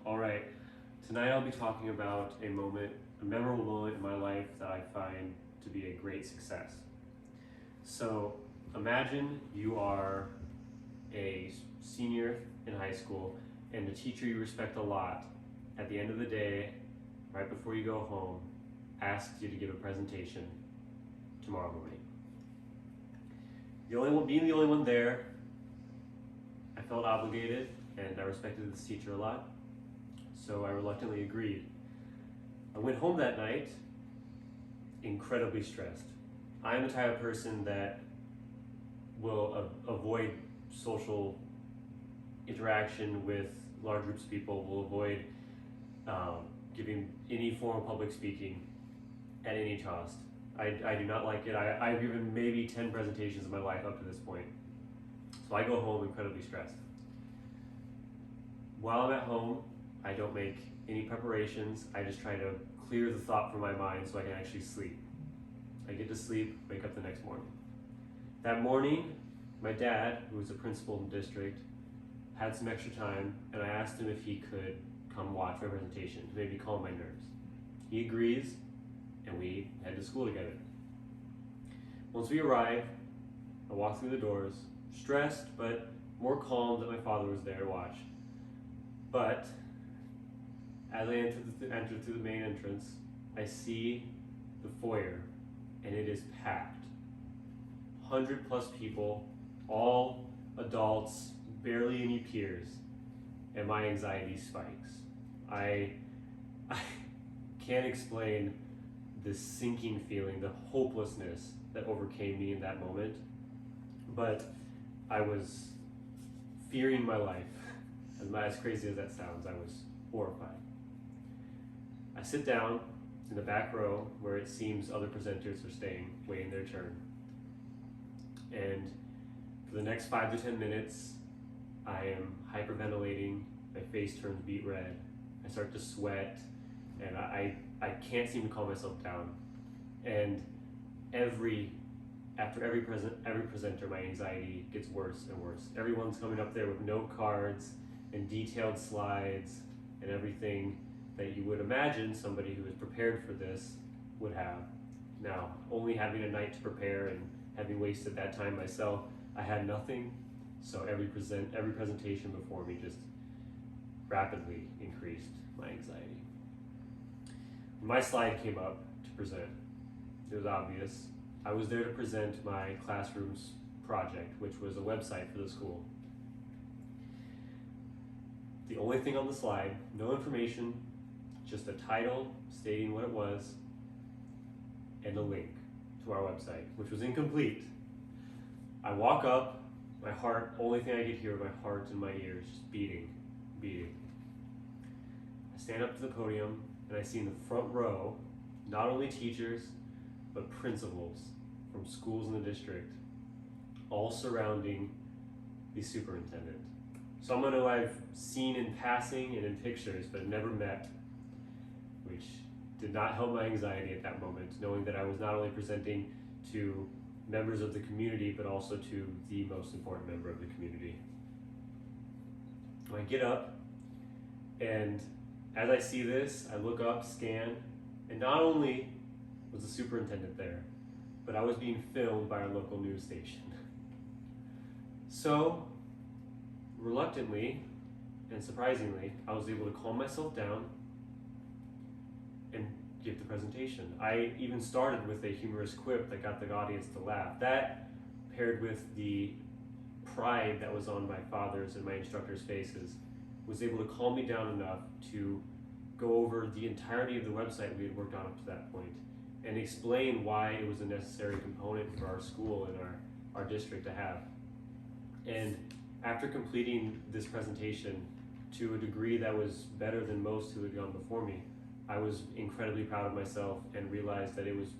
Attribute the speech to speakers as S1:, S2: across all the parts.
S1: All right, tonight I'll be talking about a memorable moment in my life that I find to be a great success. So imagine you are a senior in high school and the teacher you respect a lot at the end of the day, right before you go home, asks you to give a presentation tomorrow morning. Being the only one there, I felt obligated and I respected this teacher a lot, so I reluctantly agreed. I went home that night incredibly stressed. I'm the type of person that will avoid social interaction with large groups of people, will avoid giving any form of public speaking at any cost. I do not like it. I've given maybe 10 presentations in my life up to this point. So I go home incredibly stressed. While I'm at home, I don't make any preparations. I just try to clear the thought from my mind so I can actually sleep. I get to sleep, wake up the next morning. That morning, my dad, who was a principal in the district, had some extra time, and I asked him if he could come watch my presentation to maybe calm my nerves. He agrees, and we head to school together. Once we arrive, I walk through the doors, stressed, but more calm that my father was there to watch. But as I enter through the main entrance, I see the foyer, and it is packed. 100+ people, all adults, barely any peers, and my anxiety spikes. I can't explain the sinking feeling, the hopelessness that overcame me in that moment, but I was fearing my life. As crazy as that sounds, I was horrified. I sit down in the back row where it seems other presenters are staying, waiting their turn. And for the next 5 to 10 minutes, I am hyperventilating, my face turns beet red, I start to sweat, and I can't seem to calm myself down. And after every presenter, my anxiety gets worse and worse. Everyone's coming up there with note cards and detailed slides and everything that you would imagine somebody who is prepared for this would have. Now, only having a night to prepare and having wasted that time myself, I had nothing, so every presentation before me just rapidly increased my anxiety. When my slide came up to present, it was obvious. I was there to present my classroom's project, which was a website for the school. The only thing on the slide, no information, just a title stating what it was, and a link to our website, which was incomplete. I walk up, my heart, only thing I could hear, my heart in my ears, just beating. I stand up to the podium, and I see in the front row, not only teachers, but principals from schools in the district, all surrounding the superintendent. Someone who I've seen in passing and in pictures, but never met, which did not help my anxiety at that moment, knowing that I was not only presenting to members of the community, but also to the most important member of the community. I get up, and as I see this, I look up, scan, and not only was the superintendent there, but I was being filmed by our local news station. So, reluctantly and surprisingly, I was able to calm myself down and give the presentation. I even started with a humorous quip that got the audience to laugh. That, paired with the pride that was on my father's and my instructor's faces, was able to calm me down enough to go over the entirety of the website we had worked on up to that point and explain why it was a necessary component for our school and our district to have. And after completing this presentation to a degree that was better than most who had gone before me, I was incredibly proud of myself and realized that it was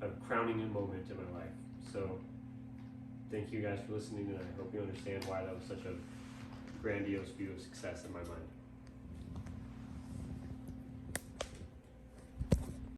S1: a crowning moment in my life. So thank you guys for listening, and I hope you understand why that was such a grandiose view of success in my mind.